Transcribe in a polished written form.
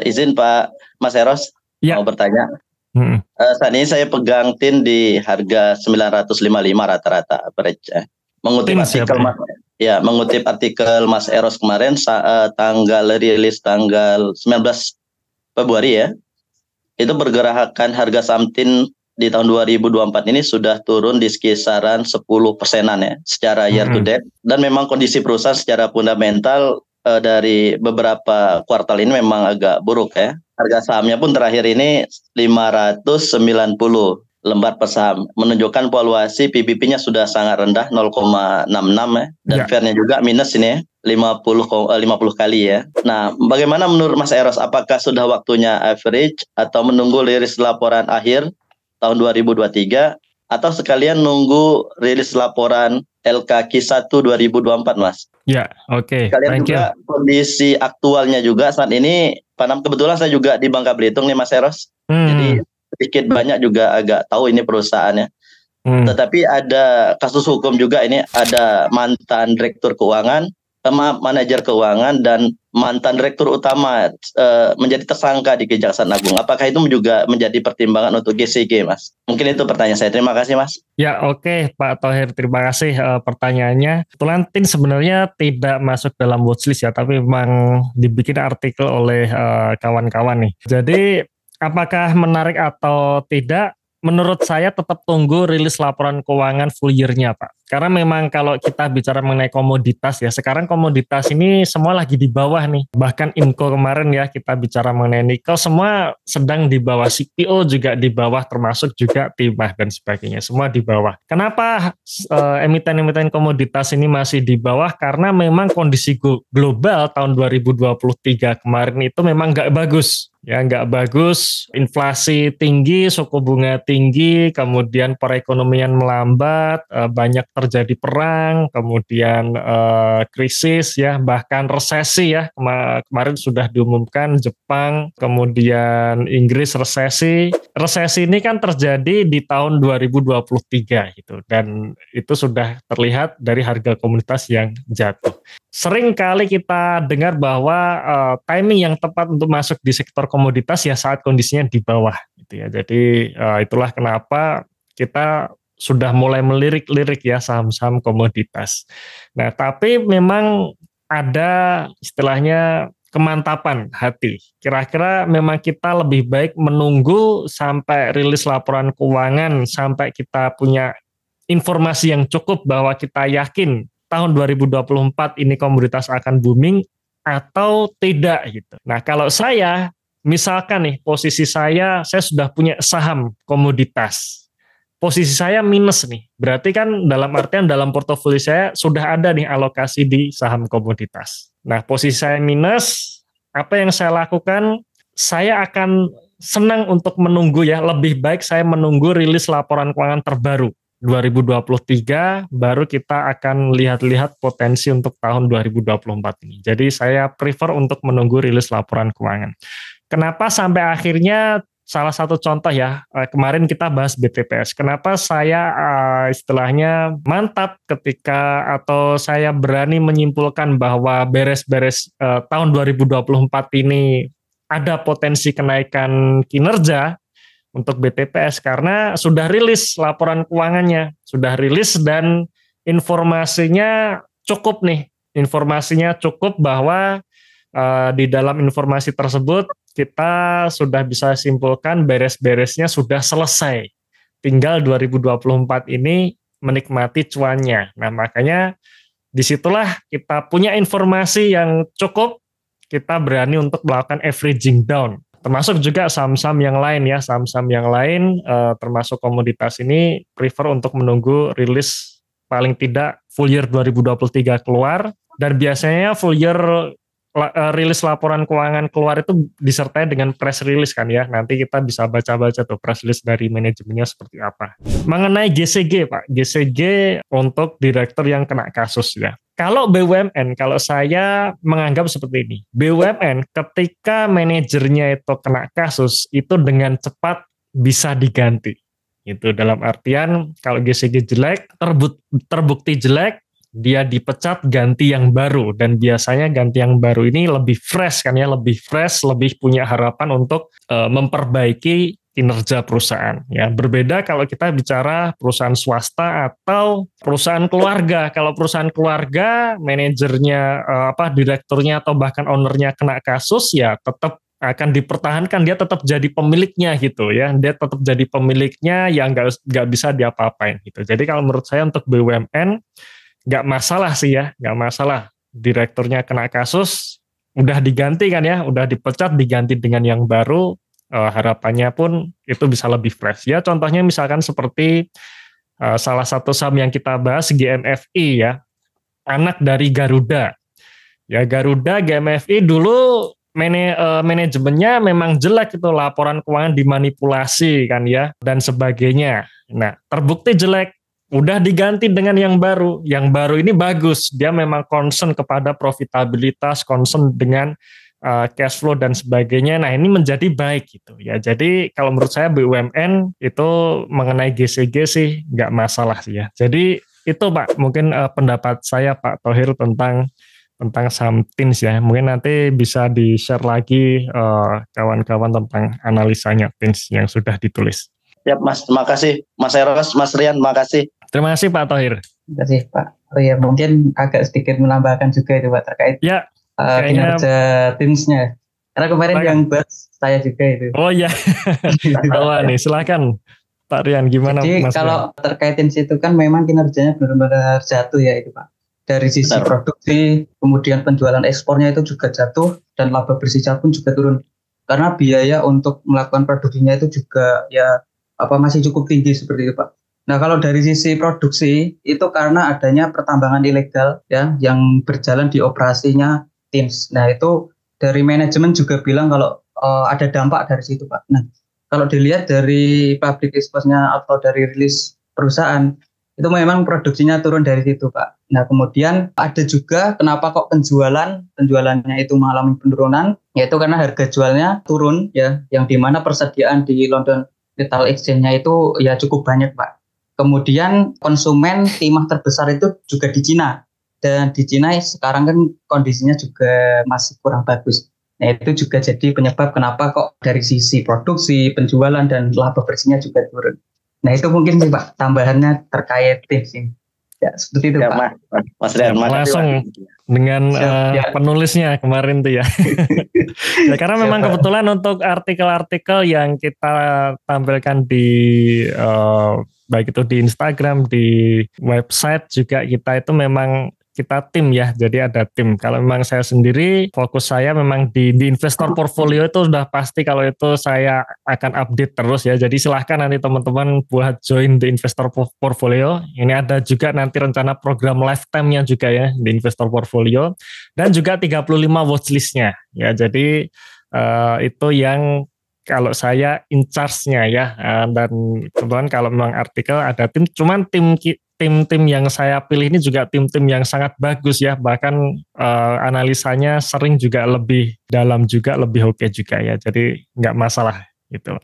Izin Pak Mas Eros Ya. mau bertanya. Saat ini saya pegang TIN di harga 955 rata-rata average. Mengutip artikel mengutip artikel Mas Eros kemarin tanggal rilis tanggal 19 Februari ya. Itu pergerakan harga saham TIN di tahun 2024 ini sudah turun di kisaran 10%-an ya secara year to date, dan memang kondisi perusahaan secara fundamental dari beberapa kuartal ini memang agak buruk ya. Harga sahamnya pun terakhir ini 590 lembar per saham, menunjukkan valuasi PBB-nya sudah sangat rendah 0,66 ya, dan fair-nya juga minus ini ya, 50 kali ya. Nah, bagaimana menurut Mas Eros, apakah sudah waktunya average atau menunggu rilis laporan akhir tahun 2023 atau sekalian nunggu rilis laporan LKQ1 2024 Mas? Ya, oke. Sekalian juga kondisi aktualnya juga saat ini, kebetulan saya juga di Bangka Belitung nih Mas Eros. Jadi sedikit banyak juga agak tahu ini perusahaannya. Tetapi ada kasus hukum juga ini, ada mantan direktur keuangan, manajer keuangan dan mantan direktur utama menjadi tersangka di Kejaksaan Agung. Apakah itu juga menjadi pertimbangan untuk GCG, Mas? Mungkin itu pertanyaan saya. Terima kasih, Mas. Ya, oke, Pak Thohir. Terima kasih pertanyaannya. Kebetulan TIN sebenarnya tidak masuk dalam watchlist ya, tapi memang dibikin artikel oleh kawan-kawan nih. Jadi, apakah menarik atau tidak? Menurut saya tetap tunggu rilis laporan keuangan full year-nya, Pak. Karena memang kalau kita bicara mengenai komoditas ya, sekarang komoditas ini semua lagi di bawah nih. Bahkan IMCO kemarin ya, kita bicara mengenai nikel, semua sedang di bawah. CPO juga di bawah, termasuk juga timah dan sebagainya, semua di bawah. Kenapa emiten-emiten komoditas ini masih di bawah? Karena memang kondisi global tahun 2023 kemarin itu memang nggak bagus. Ya, nggak bagus, inflasi tinggi, suku bunga tinggi, kemudian perekonomian melambat, banyak terjadi perang, kemudian krisis ya, bahkan resesi ya, kemarin sudah diumumkan Jepang, kemudian Inggris resesi. Resesi ini kan terjadi di tahun 2023 gitu, dan itu sudah terlihat dari harga komoditas yang jatuh. Sering kali kita dengar bahwa timing yang tepat untuk masuk di sektor komoditas ya saat kondisinya di bawah gitu ya. Jadi itulah kenapa kita sudah mulai melirik-lirik ya saham-saham komoditas. Nah, tapi memang ada istilahnya kemantapan hati. Kira-kira memang kita lebih baik menunggu sampai rilis laporan keuangan, sampai kita punya informasi yang cukup bahwa kita yakin tahun 2024 ini komoditas akan booming atau tidak gitu. Nah, kalau saya misalkan nih posisi saya sudah punya saham komoditas. Posisi saya minus nih. Berarti kan dalam artian dalam portofolio saya sudah ada nih alokasi di saham komoditas. Nah, posisi saya minus, apa yang saya lakukan? Saya akan senang untuk menunggu ya, lebih baik saya menunggu rilis laporan keuangan terbaru 2023, baru kita akan lihat-lihat potensi untuk tahun 2024 ini. Jadi saya prefer untuk menunggu rilis laporan keuangan. Kenapa sampai akhirnya, salah satu contoh ya, kemarin kita bahas BTPS. Kenapa saya istilahnya mantap ketika atau saya berani menyimpulkan bahwa beres-beres tahun 2024 ini ada potensi kenaikan kinerja untuk BTPS, karena sudah rilis laporan keuangannya, sudah rilis dan informasinya cukup nih. Informasinya cukup bahwa di dalam informasi tersebut kita sudah bisa simpulkan beres-beresnya sudah selesai. Tinggal 2024 ini menikmati cuannya. Nah, makanya disitulah kita punya informasi yang cukup, kita berani untuk melakukan averaging down. Termasuk juga saham-saham yang lain ya, saham-saham yang lain termasuk komoditas ini prefer untuk menunggu rilis paling tidak full year 2023 keluar, dan biasanya full year rilis laporan keuangan keluar itu disertai dengan press release kan ya, nanti kita bisa baca-baca tuh press release dari manajemennya seperti apa. Mengenai GCG Pak, GCG untuk direktur yang kena kasus ya. Kalau BUMN, kalau saya menganggap seperti ini, BUMN ketika manajernya itu kena kasus, itu dengan cepat bisa diganti. Itu dalam artian kalau GCG jelek, terbukti jelek, dia dipecat ganti yang baru, dan biasanya ganti yang baru ini lebih fresh kan ya, lebih fresh, lebih punya harapan untuk memperbaiki kinerja perusahaan ya. Berbeda kalau kita bicara perusahaan swasta atau perusahaan keluarga. Kalau perusahaan keluarga, manajernya direkturnya atau bahkan ownernya kena kasus, ya tetap akan dipertahankan, dia tetap jadi pemiliknya gitu ya, dia tetap jadi pemiliknya yang nggak bisa diapa-apain gitu. Jadi kalau menurut saya untuk BUMN nggak masalah sih ya, nggak masalah direkturnya kena kasus, udah diganti kan ya, udah dipecat diganti dengan yang baru, harapannya pun itu bisa lebih fresh ya. Contohnya misalkan seperti salah satu saham yang kita bahas GMFI ya, anak dari Garuda ya. Garuda GMFI dulu manajemennya memang jelek, itu laporan keuangan dimanipulasi kan ya dan sebagainya. Nah, terbukti jelek, udah diganti dengan yang baru. Yang baru ini bagus, dia memang concern kepada profitabilitas, concern dengan cash flow dan sebagainya. Nah, ini menjadi baik gitu ya. Jadi kalau menurut saya BUMN itu mengenai GCG sih nggak masalah sih ya. Jadi itu Pak, mungkin pendapat saya Pak Thohir tentang saham TINS ya. Mungkin nanti bisa di-share lagi kawan-kawan tentang analisanya TINS yang sudah ditulis. Ya Mas, terima kasih Mas Eros, Mas Rian, terima kasih. Terima kasih Pak Thohir. Terima kasih Pak. Oh ya, mungkin agak sedikit menambahkan juga itu Pak terkait kinerja TINS-nya. Karena kemarin yang bahas saya juga itu. Oh iya. Wah nih, silakan Pak Rian, gimana Jadi Mas kalau terkait TINS itu kan memang kinerjanya benar-benar jatuh ya itu Pak. Dari sisi produksi, kemudian penjualan ekspornya itu juga jatuh, dan laba bersihnya pun juga turun. Karena biaya untuk melakukan produksinya itu juga masih cukup tinggi seperti itu Pak. Nah kalau dari sisi produksi, itu karena adanya pertambangan ilegal ya, yang berjalan di operasinya TINS. Nah itu dari manajemen juga bilang kalau ada dampak dari situ Pak. Nah kalau dilihat dari public disclosure-nya atau dari rilis perusahaan, itu memang produksinya turun dari situ Pak. Nah kemudian ada juga kenapa kok penjualannya itu mengalami penurunan, yaitu karena harga jualnya turun ya, yang dimana persediaan di London Metal Exchange-nya itu ya cukup banyak Pak. Kemudian konsumen timah terbesar itu juga di Cina, dan di Cina sekarang kan kondisinya juga masih kurang bagus. Nah itu juga jadi penyebab kenapa kok dari sisi produksi, penjualan, dan laba bersihnya juga turun. Nah itu mungkin sih Pak tambahannya terkait TINS ini. Ya seperti itu ya, Pak. Mas Rian, langsung dengan penulisnya kemarin tuh ya. Ya karena memang kebetulan untuk artikel-artikel yang kita tampilkan di baik itu di Instagram, di website juga kita itu memang kita tim ya, jadi ada tim. Kalau memang saya sendiri, fokus saya memang di investor portfolio itu sudah pasti kalau itu saya akan update terus ya. Jadi silahkan nanti teman-teman buat join di investor portfolio. Ini ada juga nanti rencana program lifetime-nya juga ya di investor portfolio. Dan juga 35 watchlist-nya. Ya, jadi itu yang kalau saya in charge-nya ya. Dan kebetulan kalau memang artikel ada tim, cuman tim yang saya pilih ini juga tim-tim yang sangat bagus ya, bahkan analisanya sering juga lebih dalam juga, lebih oke juga ya, jadi nggak masalah gitu.